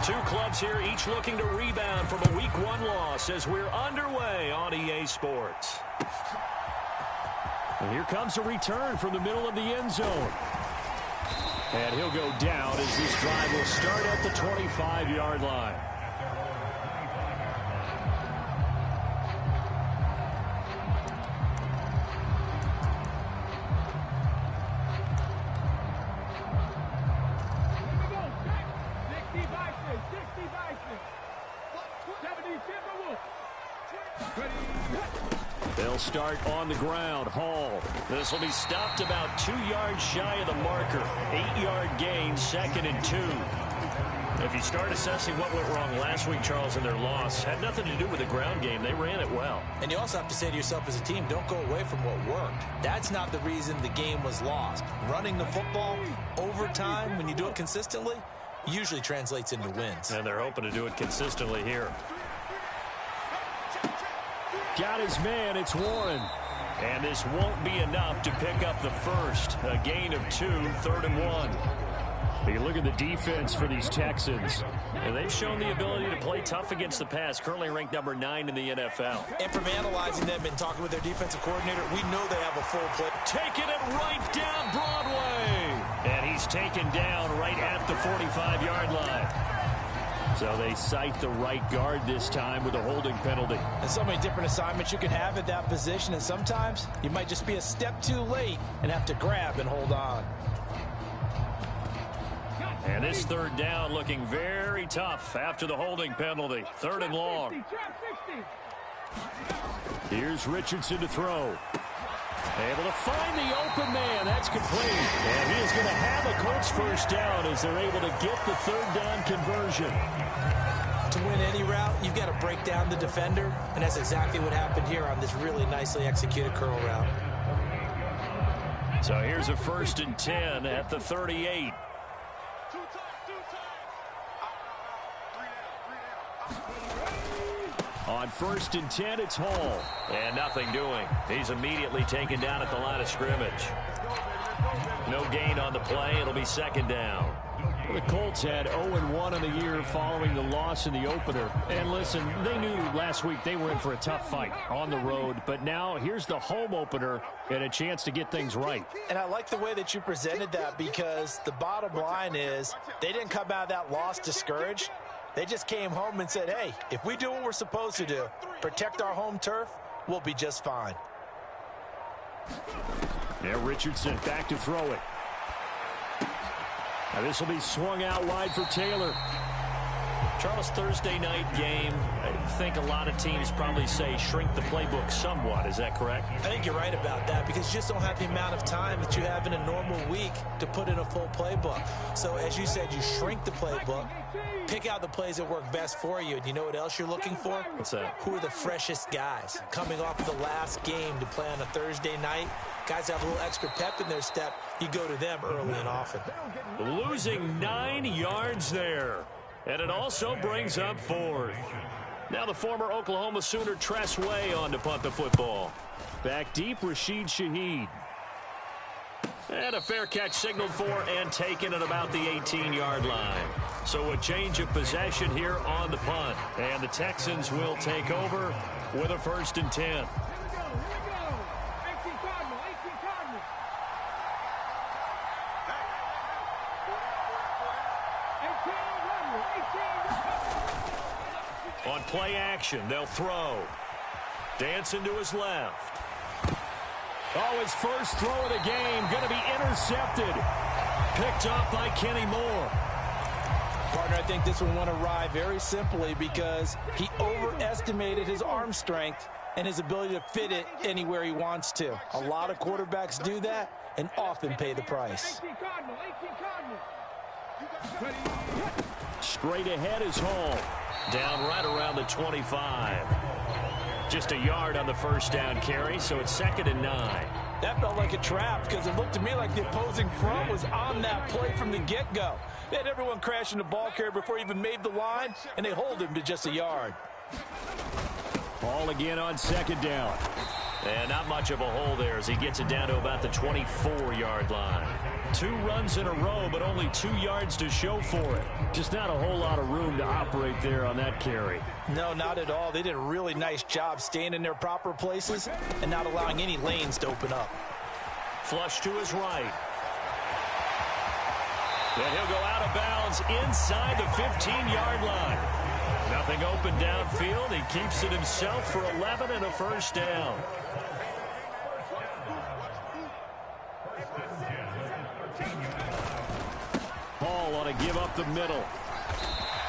Two clubs here, each looking to rebound from a Week 1 loss as we're underway on EA Sports. And here comes a return from the middle of the end zone. And he'll go down as this drive will start at the 25-yard line. They'll start on the ground. Hall. This will be stopped about 2 yards shy of the marker. 8-yard gain, 2nd and 2. If you start assessing what went wrong last week, Charles, in their loss, had nothing to do with the ground game. They ran it well. And you also have to say to yourself as a team, don't go away from what worked. That's not the reason the game was lost. Running the football over time, when you do it consistently, usually translates into wins. And they're hoping to do it consistently here. Got his man, it's Warren. And this won't be enough to pick up the first. A gain of 2, 3rd and 1. You look at the defense for these Texans. And they've shown the ability to play tough against the pass, currently ranked number 9 in the NFL. And from analyzing them and talking with their defensive coordinator, we know they have a full play. Taking it right down Broadway. And he's taken down right at the 45-yard line. So they cite the right guard this time with a holding penalty. There's so many different assignments you can have at that position, and sometimes you might just be a step too late and have to grab and hold on. And this 3rd down looking very tough after the holding penalty. 3rd and long. Here's Richardson to throw. Able to find the open man. That's complete. And he is going to have a Colts first down as they're able to get the 3rd down conversion. To win any route, you've got to break down the defender, and that's exactly what happened here on this really nicely executed curl route. So here's a 1st and 10 at the 38. On 1st and 10, it's Hall. And nothing doing. He's immediately taken down at the line of scrimmage. No gain on the play. It'll be 2nd down. The Colts had 0-1 on the year following the loss in the opener. And listen, they knew last week they were in for a tough fight on the road. But now here's the home opener and a chance to get things right. And I like the way that you presented that, because the bottom line is they didn't come out of that loss discouraged. They just came home and said, hey, if we do what we're supposed to do, protect our home turf, we'll be just fine. Yeah, Richardson back to throw it. Now this will be swung out wide for Taylor. Charles, Thursday night game, I think a lot of teams probably say shrink the playbook somewhat. Is that correct? I think you're right about that, because you just don't have the amount of time that you have in a normal week to put in a full playbook. So as you said, you shrink the playbook, pick out the plays that work best for you. And you know what else you're looking for? What's that? Who are the freshest guys coming off of the last game to play on a Thursday night? Guys have a little extra pep in their step. You go to them early and often. Losing 9 yards there. And it also brings up 4th. Now the former Oklahoma Sooner Tress Way on to punt the football. Back deep, Rashid Shaheed. And a fair catch signaled for and taken at about the 18-yard line. So a change of possession here on the punt. And the Texans will take over with a 1st and 10. On play action, they'll throw. Dancing to his left. Oh, his first throw of the game going to be intercepted. Picked up by Kenny Moore. Partner, I think this one won a ride very simply because he overestimated his arm strength and his ability to fit it anywhere he wants to. A lot of quarterbacks do that and often pay the price. Straight ahead is Hall. Down right around the 25. Just a yard on the first down carry, so it's 2nd and 9. That felt like a trap because it looked to me like the opposing front was on that play from the get-go. They had everyone crashing the ball carrier before he even made the line, and they hold him to just a yard. Hall again on 2nd down. And not much of a hole there as he gets it down to about the 24-yard line. 2 runs in a row, but only 2 yards to show for it. Just not a whole lot of room to operate there on that carry. No, not at all. They did a really nice job staying in their proper places and not allowing any lanes to open up. Flush to his right. Then he'll go out of bounds inside the 15-yard line. Nothing open downfield. He keeps it himself for 11 and a first down. Hall on a give up the middle.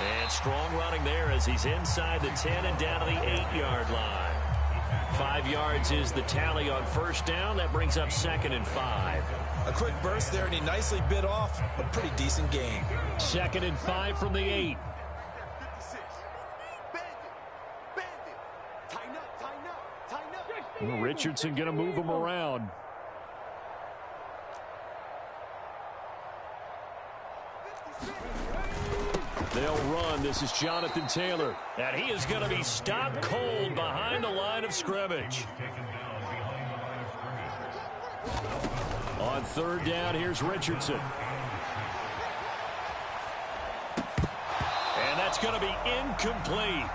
And strong running there as he's inside the 10 and down to the 8-yard line. 5 yards is the tally on first down. That brings up 2nd and 5. A quick burst there, and he nicely bit off a pretty decent gain. 2nd and 5 from the 8. Well, Richardson going to move him around. They'll run. This is Jonathan Taylor. And he is going to be stopped cold behind the line of scrimmage. On 3rd down, here's Richardson. And that's going to be incomplete.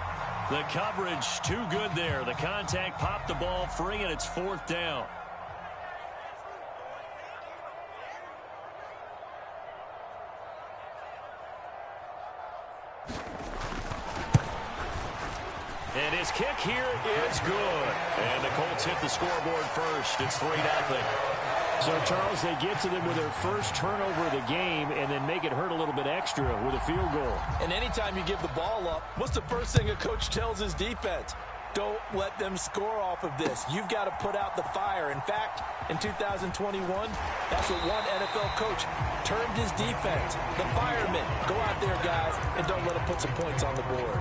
The coverage too good there. The contact popped the ball free, and it's 4th down. And his kick here is good. And the Colts hit the scoreboard first. It's 3-0. So, Charles, they get to them with their first turnover of the game and then make it hurt a little bit extra with a field goal. And anytime you give the ball up, what's the first thing a coach tells his defense? Don't let them score off of this. You've got to put out the fire. In fact, in 2021, that's what one NFL coach termed his defense. The firemen. Go out there, guys, and don't let them put some points on the board.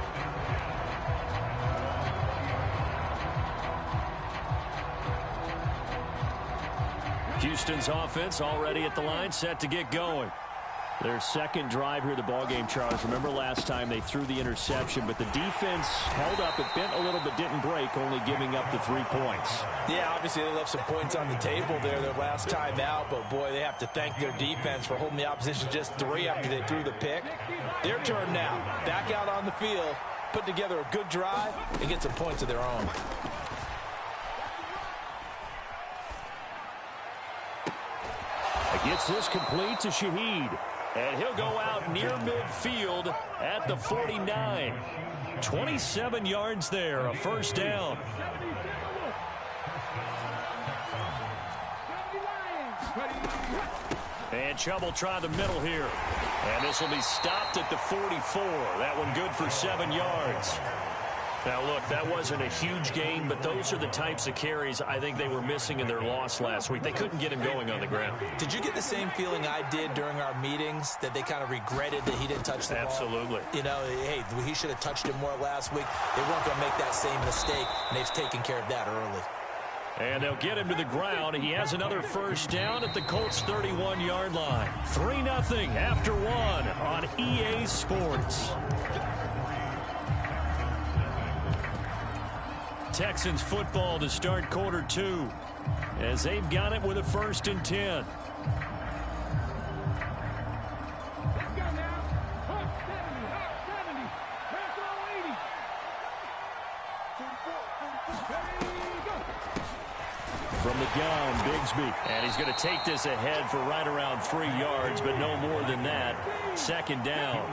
Houston's offense already at the line, set to get going. Their second drive here of the ballgame, Charles. Remember last time they threw the interception, but the defense held up. It bent a little but didn't break, only giving up the 3 points. Yeah, obviously they left some points on the table there their last time out, but boy, they have to thank their defense for holding the opposition just 3 after they threw the pick. Their turn now. Back out on the field, put together a good drive, and get some points of their own. Gets this complete to Shaheed. And he'll go out near midfield at the 49. 27 yards there, a first down. And Chubb will try the middle here. And this will be stopped at the 44. That one good for 7 yards. Now, look, that wasn't a huge gain, but those are the types of carries I think they were missing in their loss last week. They couldn't get him going on the ground. Did you get the same feeling I did during our meetings, that they kind of regretted that he didn't touch the ball? Absolutely. You know, hey, he should have touched it more last week. They weren't going to make that same mistake, and they've taken care of that early. And they'll get him to the ground. He has another first down at the Colts' 31-yard line. 3-0 after 1 on EA Sports. Texans football to start quarter 2 as they've got it with a 1st and 10. From the gun, Bigsby. And he's going to take this ahead for right around 3 yards, but no more than that. 2nd down.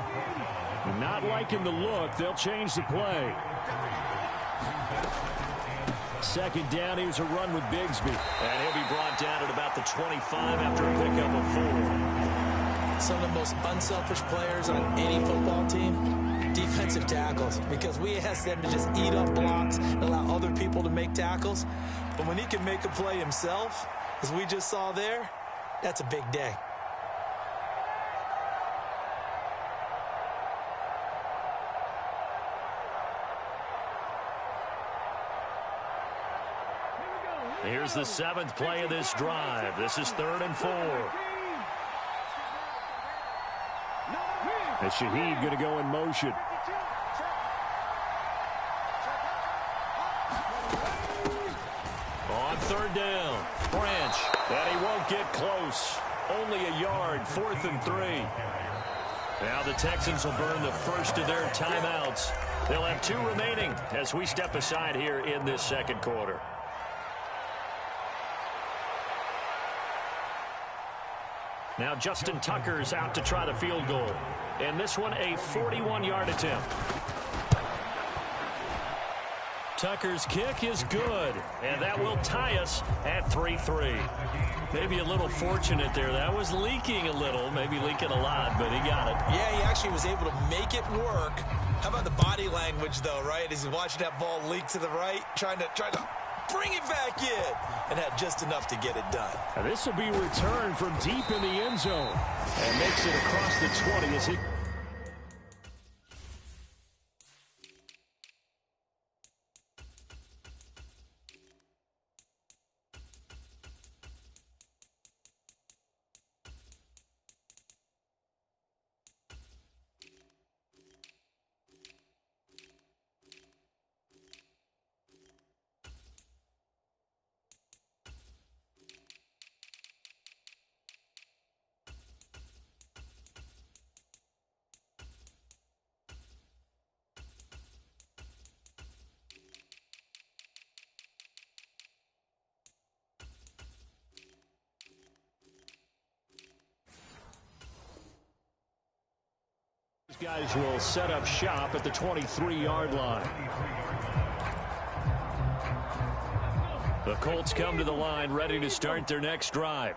Not liking the look. They'll change the play. 2nd down, here's a run with Bigsby. And he'll be brought down at about the 25 after a pickup of 4. Some of the most unselfish players on any football team, defensive tackles. Because we ask them to just eat up blocks and allow other people to make tackles. But when he can make a play himself, as we just saw there, that's a big day. Here's the 7th play of this drive. This is 3rd and 4. And Shaheed going to go in motion. On 3rd down, Branch, and he won't get close. Only a yard, 4th and 3. Now the Texans will burn the first of their timeouts. They'll have 2 remaining as we step aside here in this second quarter. Now Justin Tucker's out to try the field goal. And this one a 41-yard attempt. Tucker's kick is good, and that will tie us at 3-3. Maybe a little fortunate there. That was leaking a little, maybe leaking a lot, but he got it. Yeah, he actually was able to make it work. How about the body language, though, right? As he's watching that ball leak to the right, trying to bring it back in, and had just enough to get it done. Now this will be returned from deep in the end zone and makes it across the 20 as he... Guys will set up shop at the 23-yard line. The Colts come to the line ready to start their next drive.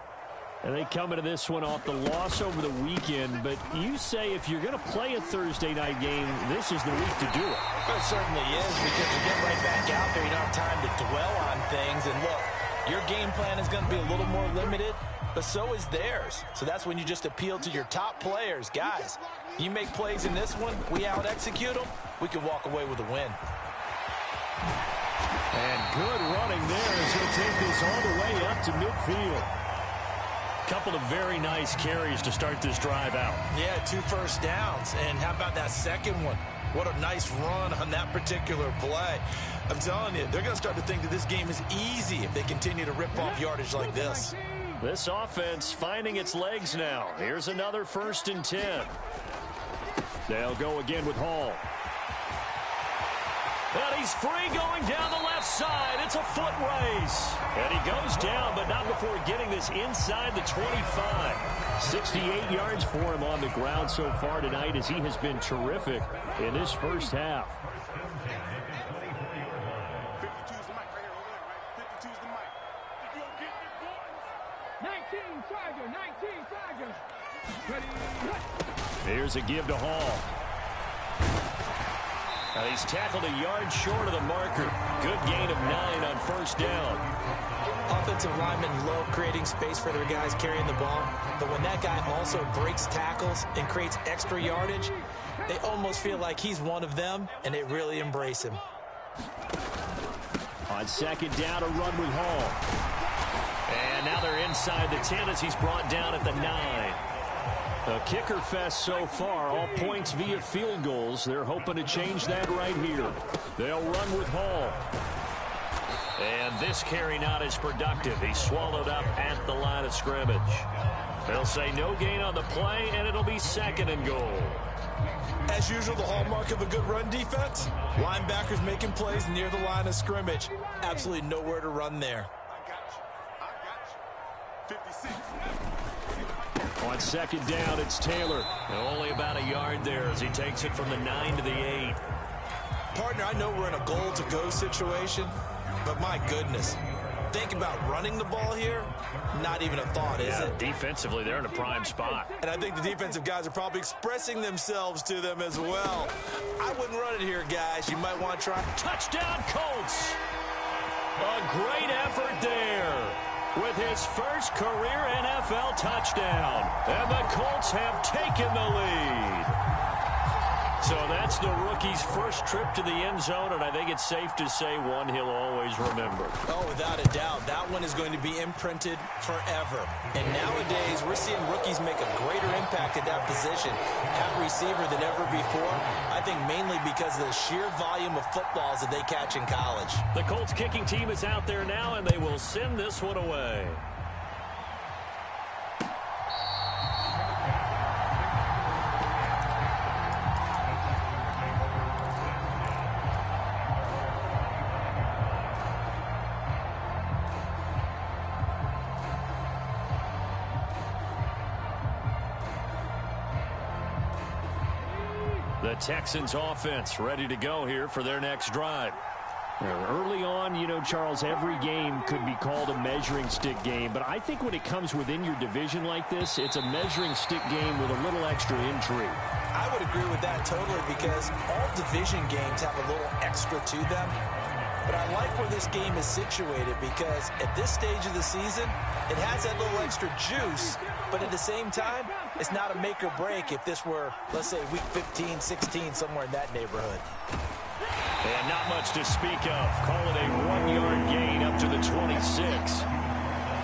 And they come into this one off the loss over the weekend. But you say if you're going to play a Thursday night game, this is the week to do it. It certainly is, because you get right back out there. You don't have time to dwell on things. And look, your game plan is going to be a little more limited, but so is theirs. So that's when you just appeal to your top players. Guys, you make plays in this one, we out-execute them, we can walk away with a win. And good running there as he'll take this all the way up to midfield. Couple of very nice carries to start this drive out. Yeah, 2 first downs. And how about that second one? What a nice run on that particular play. I'm telling you, they're going to start to think that this game is easy if they continue to rip off yardage like this. This offense finding its legs now. Here's another 1st and 10. They'll go again with Hall. And he's free going down the left side. It's a foot race. And he goes down, but not before getting this inside the 25. 68 yards for him on the ground so far tonight as he has been terrific in this first half. 52's the mic right here, over there, right? 52's the mic. If you don't get this, boys. 19 Tiger, 19 Tiger. Ready? Here's a give to Hall. He's tackled a yard short of the marker. Good gain of 9 on 1st down. Offensive linemen love creating space for their guys carrying the ball, but when that guy also breaks tackles and creates extra yardage, they almost feel like he's one of them, and they really embrace him. On 2nd down, a run with Hall. And now they're inside the 10 as he's brought down at the 9. A kicker fest so far, all points via field goals. They're hoping to change that right here. They'll run with Hall. And this carry not as productive. He's swallowed up at the line of scrimmage. They'll say no gain on the play, and it'll be 2nd and goal. As usual, the hallmark of a good run defense, linebackers making plays near the line of scrimmage. Absolutely nowhere to run there. I got you. 56. On 2nd down, it's Taylor. And only about a yard there as he takes it from the 9 to the 8. Partner, I know we're in a goal-to-go situation, but my goodness, think about running the ball here. Not even a thought, is it? Defensively, they're in a prime spot. And I think the defensive guys are probably expressing themselves to them as well. I wouldn't run it here, guys. You might want to try. Touchdown, Colts! A great effort there with his first career NFL touchdown. And the Colts have taken the lead. So that's the rookie's first trip to the end zone, and I think it's safe to say one he'll always remember. Oh, without a doubt. That one is going to be imprinted forever. And nowadays, we're seeing rookies make a greater impact at that position at receiver than ever before. I think mainly because of the sheer volume of footballs that they catch in college. The Colts kicking team is out there now, and they will send this one away. The Texans offense ready to go here for their next drive. Early on, you know, Charles, every game could be called a measuring stick game. But I think when it comes within your division like this, it's a measuring stick game with a little extra intrigue. I would agree with that totally because all division games have a little extra to them. But I like where this game is situated because at this stage of the season, it has that little extra juice. But at the same time, it's not a make or break if this were, let's say, week 15, 16, somewhere in that neighborhood. And not much to speak of. Call it a 1-yard gain up to the 26.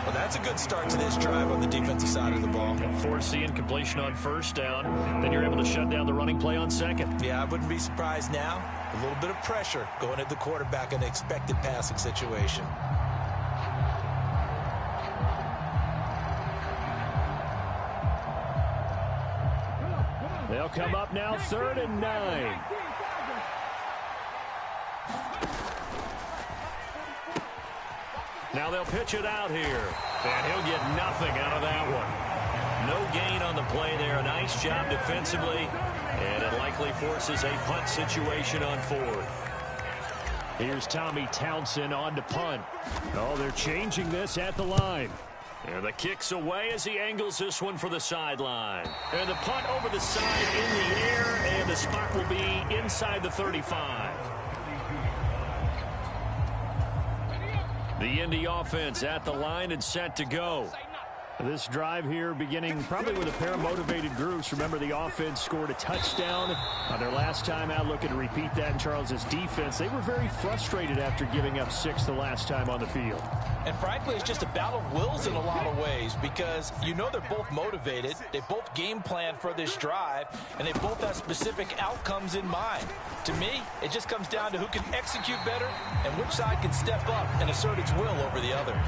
Well, that's a good start to this drive on the defensive side of the ball. Force the incompletion on first down. Then you're able to shut down the running play on second. Yeah, I wouldn't be surprised now. A little bit of pressure going at the quarterback in an expected passing situation. They'll come up now 3rd and 9. Now they'll pitch it out here. And he'll get nothing out of that one. No gain on the play there. A nice job defensively. And it likely forces a punt situation on 4th. Here's Tommy Townsend on to punt. Oh, they're changing this at the line. And the kick's away as he angles this one for the sideline. And the punt over the side in the air, and the spot will be inside the 35. The Indy offense at the line and set to go. This drive here beginning probably with a pair of motivated groups. Remember, the offense scored a touchdown on their last time out. Looking to repeat that in Charles's defense. They were very frustrated after giving up 6 the last time on the field. And frankly, it's just a battle of wills in a lot of ways because you know they're both motivated. They both game plan for this drive, and they both have specific outcomes in mind. To me, it just comes down to who can execute better and which side can step up and assert its will over the other.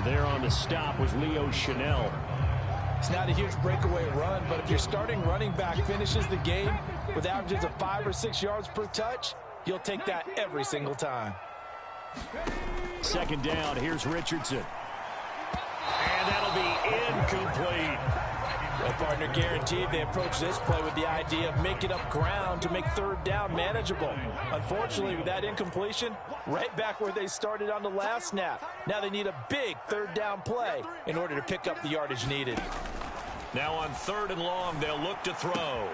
There on the stop was Leo Chanel. It's not a huge breakaway run, but if your starting running back finishes the game with averages of 5 or 6 yards per touch, you'll take that every single time. 2nd down, here's Richardson. And that'll be incomplete. Well, partner, guaranteed they approach this play with the idea of making up ground to make 3rd down manageable. Unfortunately, with that incompletion, right back where they started on the last snap. Now they need a big 3rd down play in order to pick up the yardage needed. Now on 3rd and long, they'll look to throw.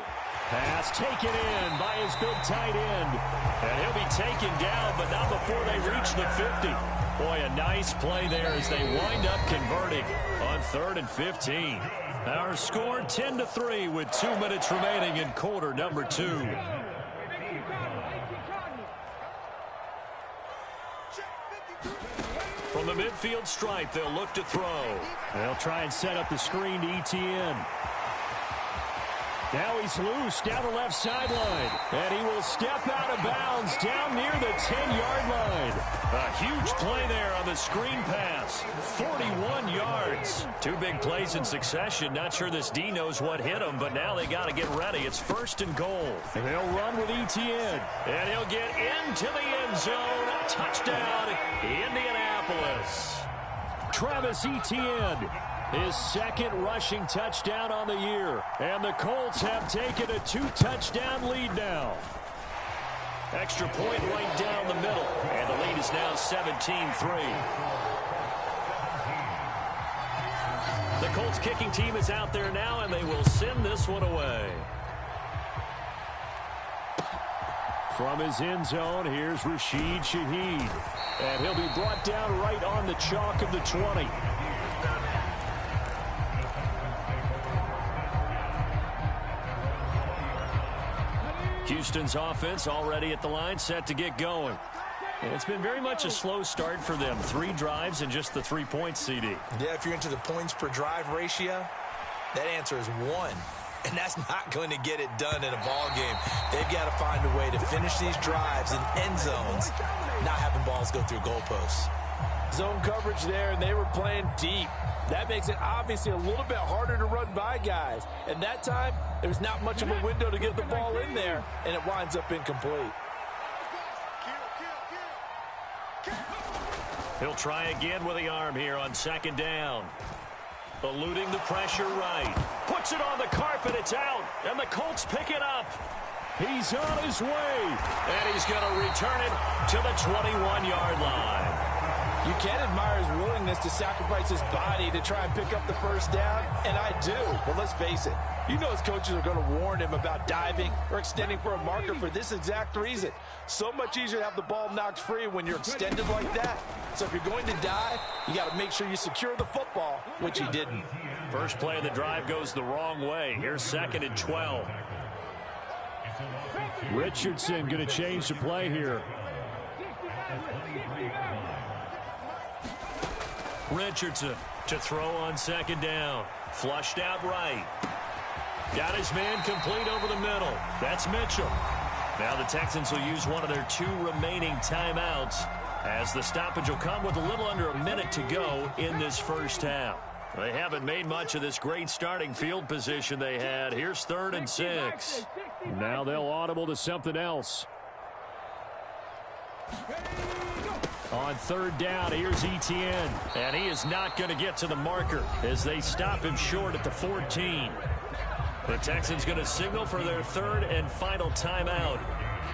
Pass taken in by his big tight end. And he'll be taken down, but not before they reach the 50. Boy, a nice play there as they wind up converting on 3rd and 15. Our score 10-3 with 2 minutes remaining in quarter number 2. From the midfield stripe, they'll look to throw. They'll try and set up the screen to ETN. Now he's loose down the left sideline. And he will step out of bounds down near the 10-yard line. A huge play there on the screen pass. 41 yards. 2 big plays in succession. Not sure this D knows what hit him, but now they got to get ready. It's 1st and goal. And they'll run with ETN. And he'll get into the end zone. Touchdown, Indianapolis. Travis Etienne, his 2nd rushing touchdown on the year. And the Colts have taken a 2-touchdown lead now. Extra point right down the middle. And the lead is now 17-3. The Colts kicking team is out there now, and they will send this one away. From his end zone, here's Rashid Shaheed. And he'll be brought down right on the chalk of the 20. Houston's offense already at the line, set to get going. And it's been very much a slow start for them. 3 drives and just the 3 points, CD. Yeah, if you're into the points per drive ratio, that answer is 1. And that's not going to get it done in a ball game. They've got to find a way to finish these drives in end zones, not having balls go through goalposts. Zone coverage there, and they were playing deep. That makes it obviously a little bit harder to run by guys. And that time, there's not much of a window to get the ball in there, and it winds up incomplete. He'll try again with the arm here on 2nd down. Eluding the pressure right. Puts it on the carpet. It's out. And the Colts pick it up. He's on his way. And he's going to return it to the 21-yard line. You can't admire his willingness to sacrifice his body to try and pick up the first down, and I do. But let's face it, you know his coaches are going to warn him about diving or extending for a marker for this exact reason. So much easier to have the ball knocked free when you're extended like that. So if you're going to dive, you got to make sure you secure the football, which he didn't. First play of the drive goes the wrong way. Here's 2nd and 12. Richardson going to change the play here. Richardson to throw on 2nd down. Flushed out right. Got his man complete over the middle. That's Mitchell. Now the Texans will use one of their 2 remaining timeouts, as the stoppage will come with a little under a minute to go in this first half. They haven't made much of this great starting field position they had. Here's 3rd and 6. Now they'll audible to something else. On 3rd down, here's Etienne. And he is not going to get to the marker as they stop him short at the 14. The Texans going to signal for their 3rd and final timeout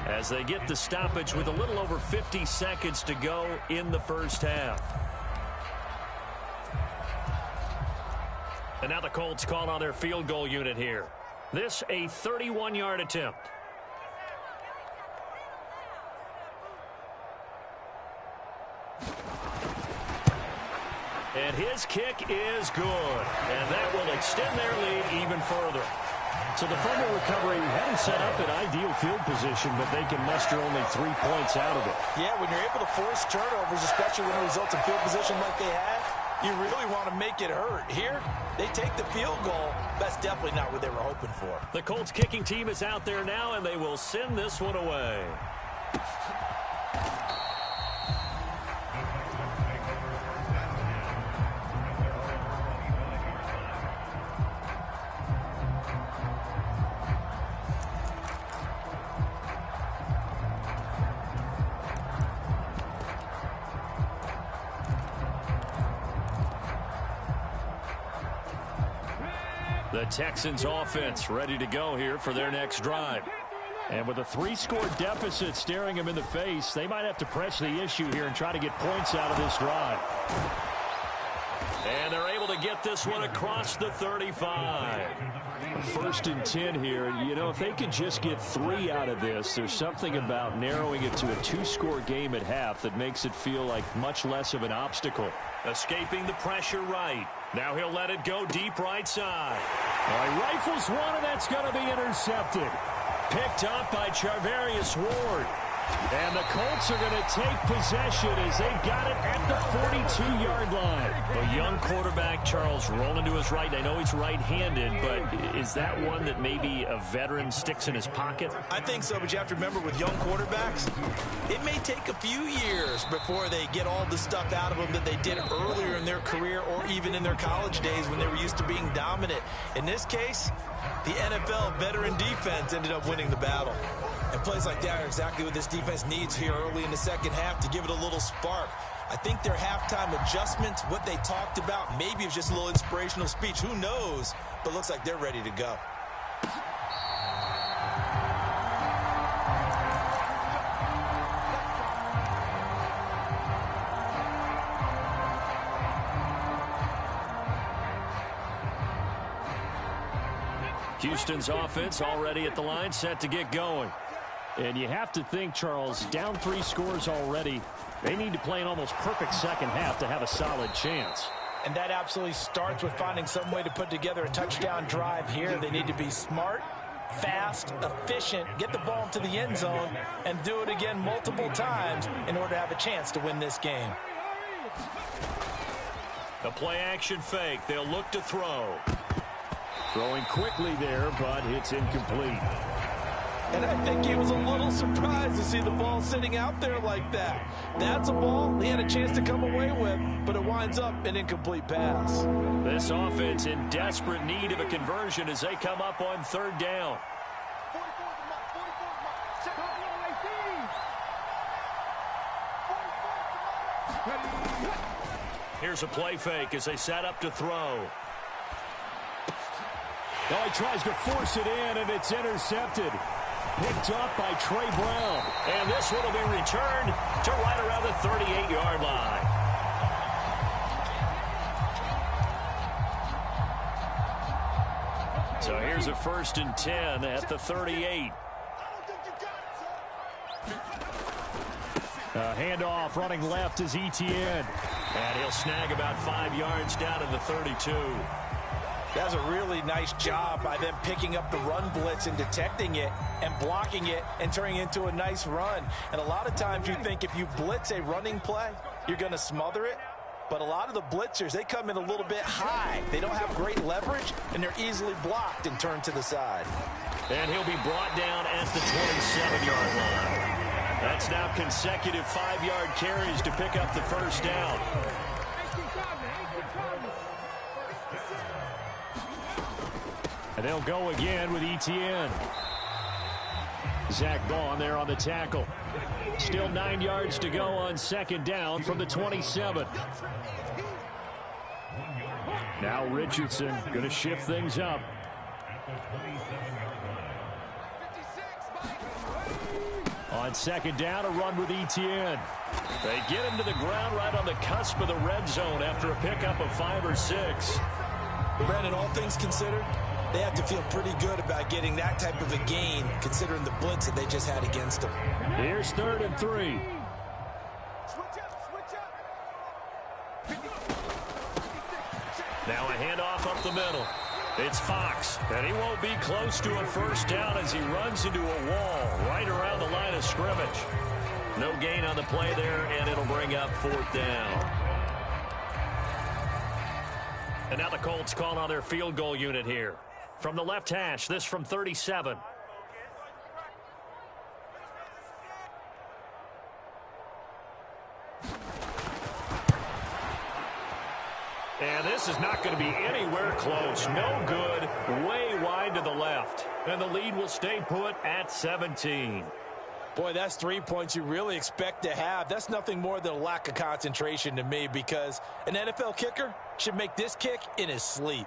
as they get the stoppage with a little over 50 seconds to go in the first half. And now the Colts call on their field goal unit here. This a 31-yard attempt. And his kick is good. And that will extend their lead even further. So the fumble recovery hadn't set up an ideal field position, but they can muster only 3 points out of it. Yeah, when you're able to force turnovers, especially when it results in field position like they had, you really want to make it hurt. Here, they take the field goal. That's definitely not what they were hoping for. The Colts kicking team is out there now, and they will send this one away. The Texans offense ready to go here for their next drive. And with a 3-score deficit staring them in the face, they might have to press the issue here and try to get points out of this drive. And they're able to get this one across the 35. 1st and 10 here. You know, if they could just get 3 out of this, there's something about narrowing it to a 2-score game at half that makes it feel like much less of an obstacle. Escaping the pressure right. Now he'll let it go deep right side. He rifles one, and that's going to be intercepted. Picked up by Charvarius Ward. And the Colts are going to take possession as they've got it at the 42-yard line. The young quarterback, Charles, rolling to his right. I know he's right-handed, but is that one that maybe a veteran sticks in his pocket? I think so, but you have to remember with young quarterbacks, it may take a few years before they get all the stuff out of them that they did earlier in their career or even in their college days when they were used to being dominant. In this case, the NFL veteran defense ended up winning the battle. And plays like that are exactly what this defense needs here early in the second half to give it a little spark. I think their halftime adjustments, what they talked about, maybe it's just a little inspirational speech. Who knows? But looks like they're ready to go. Houston's offense already at the line, set to get going. And you have to think, Charles, down 3 scores already. They need to play an almost perfect second half to have a solid chance. And that absolutely starts with finding some way to put together a touchdown drive here. They need to be smart, fast, efficient, get the ball into the end zone, and do it again multiple times in order to have a chance to win this game. The play-action fake. They'll look to throw. Throwing quickly there, but it's incomplete. And I think he was a little surprised to see the ball sitting out there like that. That's a ball he had a chance to come away with, but it winds up an incomplete pass. This offense in desperate need of a conversion as they come up on 3rd down. Here's a play fake as they set up to throw. Now he tries to force it in, and it's intercepted. picked up by Trey Brown. And this one will be returned to right around the 38-yard line. So here's a 1st and 10 at the 38. Handoff running left is Etienne. And he'll snag about 5 yards down to the 32. That's a really nice job by them picking up the run blitz and detecting it and blocking it and turning it into a nice run. And a lot of times you think if you blitz a running play, you're going to smother it. But a lot of the blitzers, they come in a little bit high. They don't have great leverage, and they're easily blocked and turned to the side. And he'll be brought down at the 27-yard line. That's now consecutive 5-yard carries to pick up the first down. And they'll go again with Etienne. Zach Bond there on the tackle. Still 9 yards to go on 2nd down from the 27. Now Richardson going to shift things up. On 2nd down, a run with Etienne. They get him to the ground right on the cusp of the red zone after a pickup of 5 or 6. Brandon, all things considered, they have to feel pretty good about getting that type of a gain, considering the blitz that they just had against them. Here's 3rd and 3. Now a handoff up the middle. It's Fox, and he won't be close to a first down as he runs into a wall right around the line of scrimmage. No gain on the play there, and it'll bring up 4th down. And now the Colts call on their field goal unit here. From the left hash, this from 37. And this is not going to be anywhere close. No good. Way wide to the left. And the lead will stay put at 17. Boy, that's 3 points you really expect to have. That's nothing more than a lack of concentration to me, because an NFL kicker should make this kick in his sleep.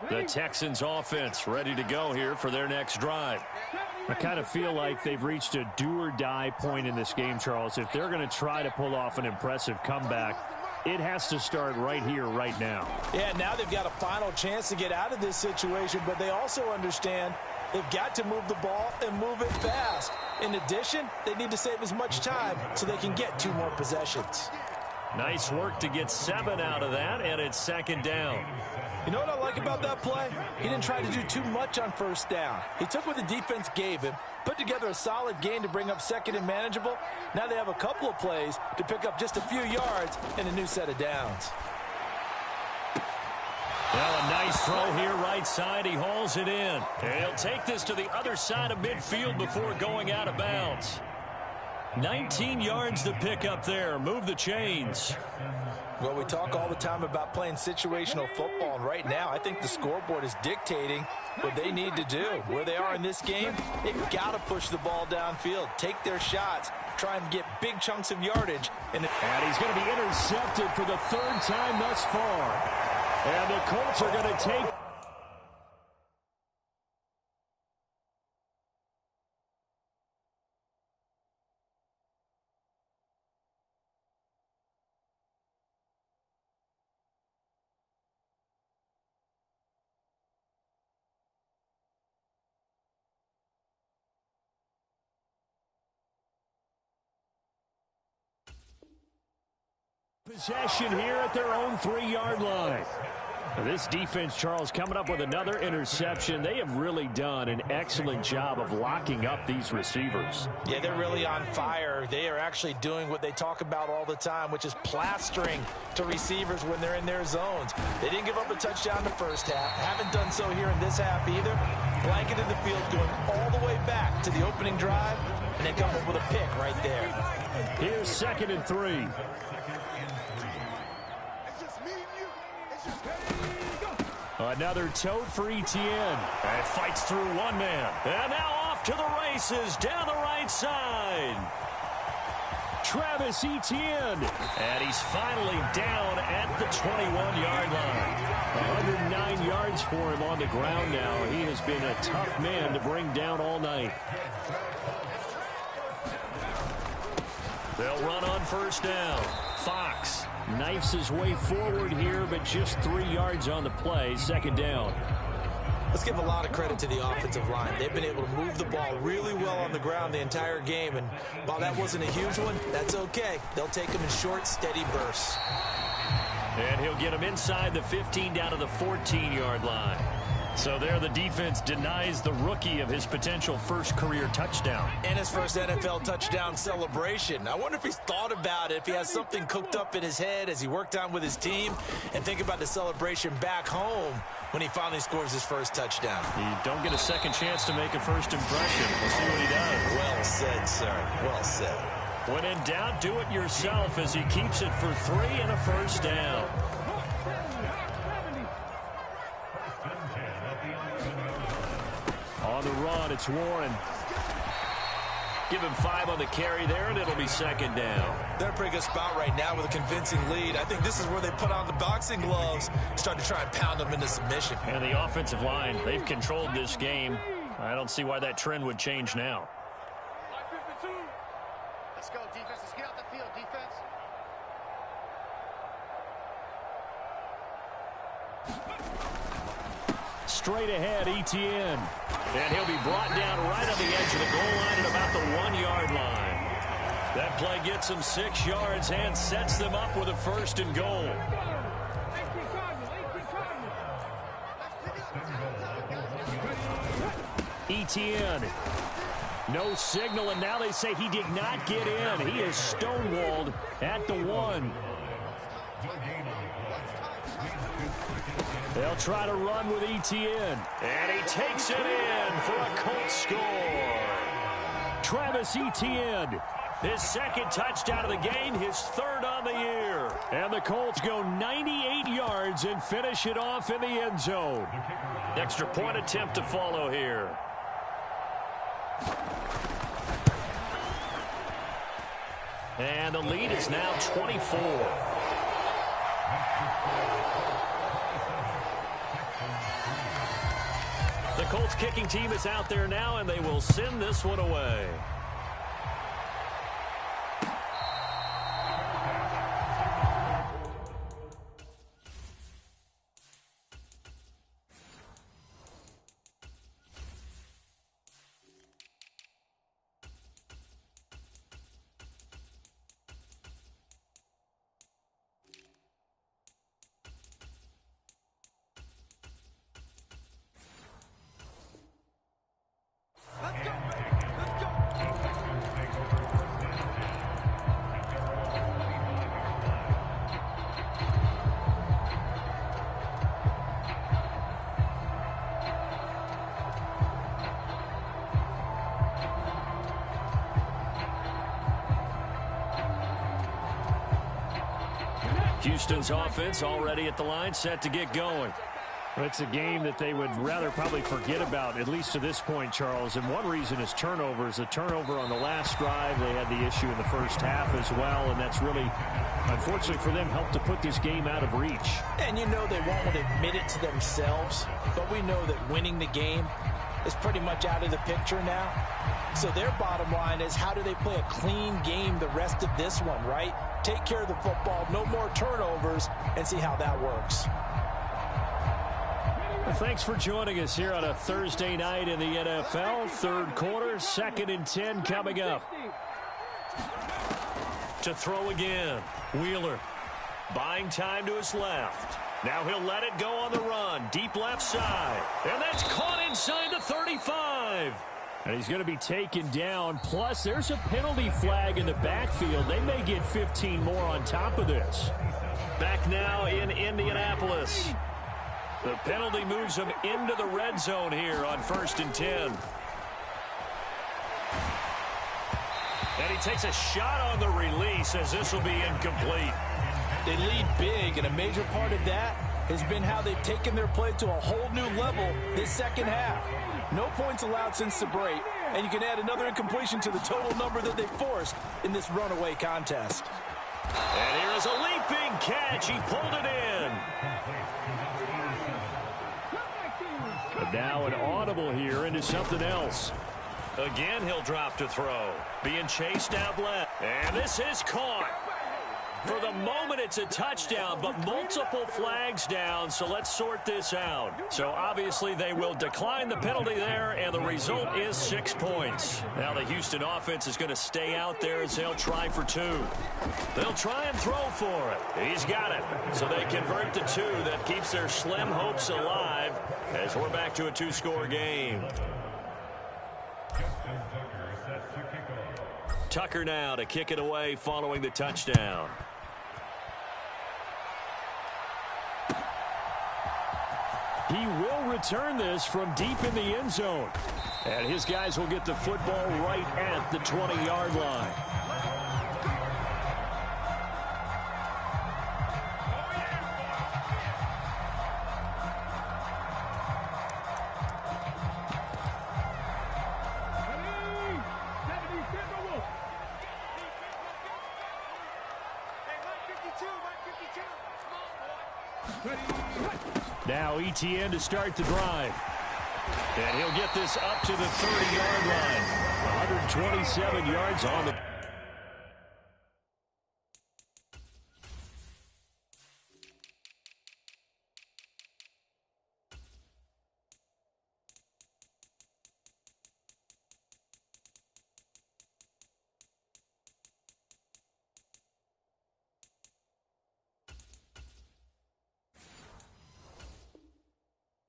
The Texans offense ready to go here for their next drive. I kind of feel like they've reached a do-or-die point in this game, Charles. If they're going to try to pull off an impressive comeback, it has to start right here, right now. Yeah, now they've got a final chance to get out of this situation, but they also understand they've got to move the ball and move it fast. In addition, they need to save as much time so they can get 2 more possessions. Nice work to get 7 out of that, and it's 2nd down. You know what I like about that play? He didn't try to do too much on 1st down. He took what the defense gave him, put together a solid gain to bring up 2nd and manageable. Now they have a couple of plays to pick up just a few yards and a new set of downs. Well, a nice throw here right side. He hauls it in. And he'll take this to the other side of midfield before going out of bounds. 19 yards to pick up there. Move the chains. Well, we talk all the time about playing situational football, and right now I think the scoreboard is dictating what they need to do. Where they are in this game, they've got to push the ball downfield, take their shots, try and get big chunks of yardage. And he's going to be intercepted for the 3rd time thus far. And the Colts are going to take... Possession here at their own 3-yard line. This defense, Charles, coming up with another interception. They have really done an excellent job of locking up these receivers. Yeah, they're really on fire. They are actually doing what they talk about all the time, which is plastering to receivers when they're in their zones. They didn't give up a touchdown the 1st half. Haven't done so here in this half either. Blanketed the field, going all the way back to the opening drive, and they come up with a pick right there. Here's 2nd and 3. Another tote for Etienne. And fights through one man. And now off to the races down the right side. Travis Etienne. And he's finally down at the 21-yard line. 109 yards for him on the ground now. He has been a tough man to bring down all night. They'll run on first down. Fox knifes his way forward here, but just 3 yards on the play. Second down. Let's give a lot of credit to the offensive line. They've been able to move the ball really well on the ground the entire game, and while that wasn't a huge one, that's okay. They'll take them in short, steady bursts. And he'll get him inside the 15 down to the 14-yard line. So there the defense denies the rookie of his potential first career touchdown. And his first NFL touchdown celebration. I wonder if he's thought about it, if he has something cooked up in his head as he worked on with his team, and think about the celebration back home when he finally scores his first touchdown. You don't get a second chance to make a first impression. We'll see what he does. Well said, sir. Well said. When in doubt, do it yourself as he keeps it for 3 and a first down. On the run, it's Warren. Give him 5 on the carry there, and it'll be second down. They're in a pretty good spot right now with a convincing lead. I think this is where they put on the boxing gloves, start to try and pound them into submission. And the offensive line, they've controlled this game. I don't see why that trend would change now. Let's go, defense. Let's get out the field, defense. Straight ahead, Etienne. And he'll be brought down right on the edge of the goal line at about the 1-yard line. That play gets them 6 yards and sets them up with a first and goal. Etienne. No signal, and now they say he did not get in. He is stonewalled at the 1. They'll try to run with Etienne. And he takes it in for a Colts score. Travis Etienne. His second touchdown of the game, his third on the year. And the Colts go 98 yards and finish it off in the end zone. Extra point attempt to follow here. And the lead is now 24. The Colts kicking team is out there now, and they will send this one away. Houston's offense already at the line, set to get going. Well, it's a game that they would rather probably forget about, at least to this point, Charles. And one reason is turnovers. A turnover on the last drive. They had the issue in the first half as well, and that's really, unfortunately for them, helped to put this game out of reach. And you know they won't admit it to themselves, but we know that winning the game is pretty much out of the picture now. So their bottom line is, how do they play a clean game the rest of this one, right? Take care of the football, no more turnovers, and see how that works. Well, thanks for joining us here on a Thursday night in the NFL. Third quarter, 2nd and 10 coming up. To throw again, Wheeler buying time to his left. Now he'll let it go on the run, deep left side. And that's caught inside the 35. And he's going to be taken down. Plus, there's a penalty flag in the backfield. They may get 15 more on top of this. Back now in Indianapolis. The penalty moves him into the red zone here on 1st and 10. And he takes a shot on the release as this will be incomplete. They lead big, and a major part of that has been how they've taken their play to a whole new level this second half. No points allowed since the break, and you can add another incompletion to the total number that they forced in this runaway contest. And here is a leaping catch. He pulled it in. But now an audible here into something else. Again, he'll drop to throw. Being chased out left. And this is caught. For the moment, it's a touchdown, but multiple flags down, so let's sort this out. So obviously they will decline the penalty there, and the result is 6 points. Now the Houston offense is going to stay out there as they'll try for 2. They'll try and throw for it. He's got it. So they convert to 2. That keeps their slim hopes alive as we're back to a 2-score game. Tucker now to kick it away following the touchdown. He will return this from deep in the end zone. And his guys will get the football right at the 20-yard line. Now ETN to start the drive. And he'll get this up to the 30-yard line. 127 yards on the...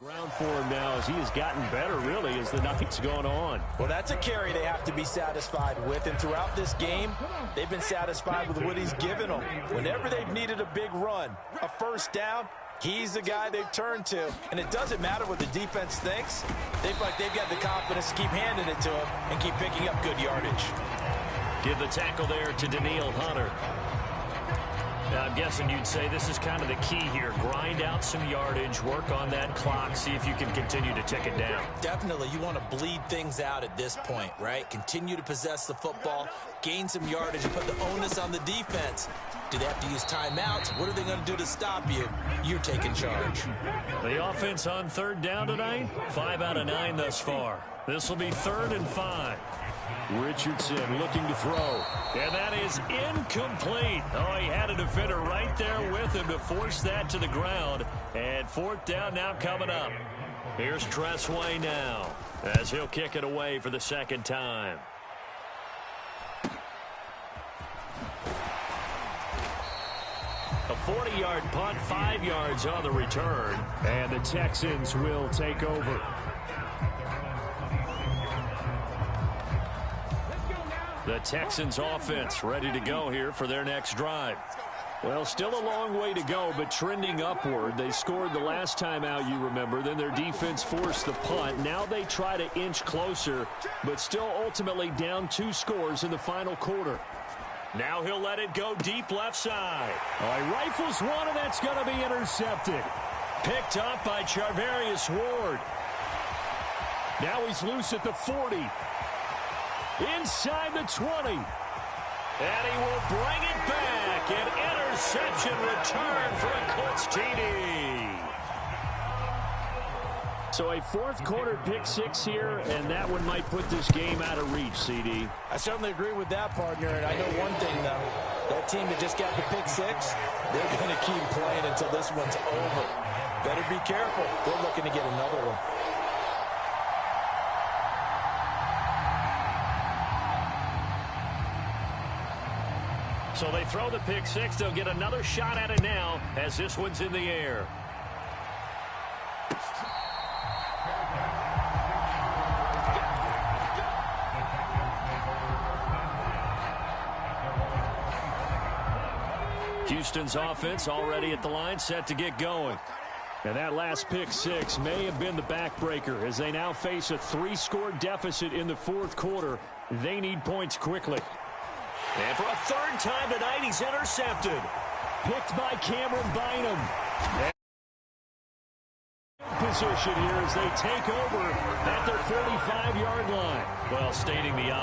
Ground for him now as he has gotten better, really, as the night's gone on. Well, that's a carry they have to be satisfied with, and throughout this game, they've been satisfied with what he's given them. Whenever they've needed a big run, a first down, he's the guy they've turned to. And it doesn't matter what the defense thinks. They feel like they've got the confidence to keep handing it to him and keep picking up good yardage. Give the tackle there to Daniil Hunter. Now, I'm guessing you'd say this is kind of the key here. Grind out some yardage, work on that clock, see if you can continue to tick it down. Definitely. You want to bleed things out at this point, right? Continue to possess the football, gain some yardage, and put the onus on the defense. Do they have to use timeouts? What are they going to do to stop you? You're taking charge. The offense on third down tonight, 5 out of 9 thus far. This will be 3rd and 5. Richardson looking to throw. And that is incomplete. Oh, he had a defender right there with him to force that to the ground. And 4th down now coming up. Here's Tressway now as he'll kick it away for the 2nd time. A 40-yard punt, 5 yards on the return. And the Texans will take over. The Texans offense ready to go here for their next drive. Well, still a long way to go, but trending upward. They scored the last time out, you remember. Then their defense forced the punt. Now they try to inch closer, but still ultimately down 2 scores in the final quarter. Now he'll let it go deep left side. Oh, he rifles one, and that's going to be intercepted. Picked up by Charvarius Ward. Now he's loose at the 40. Inside the 20. And he will bring it back. An interception return for a Colts TD. So a 4th quarter pick 6 here, and that one might put this game out of reach, CD. I certainly agree with that, partner. And I know one thing, though. That team that just got the pick 6, they're going to keep playing until this one's over. Better be careful. They're looking to get another one. So they throw the pick 6. They'll get another shot at it now as this one's in the air. Houston's offense already at the line, set to get going. And that last pick 6 may have been the backbreaker as they now face a 3-score deficit in the 4th quarter. They need points quickly. And for a 3rd time tonight, he's intercepted. Picked by Cameron Bynum. position here as they take over at their 45-yard line. Well, stating the obvious.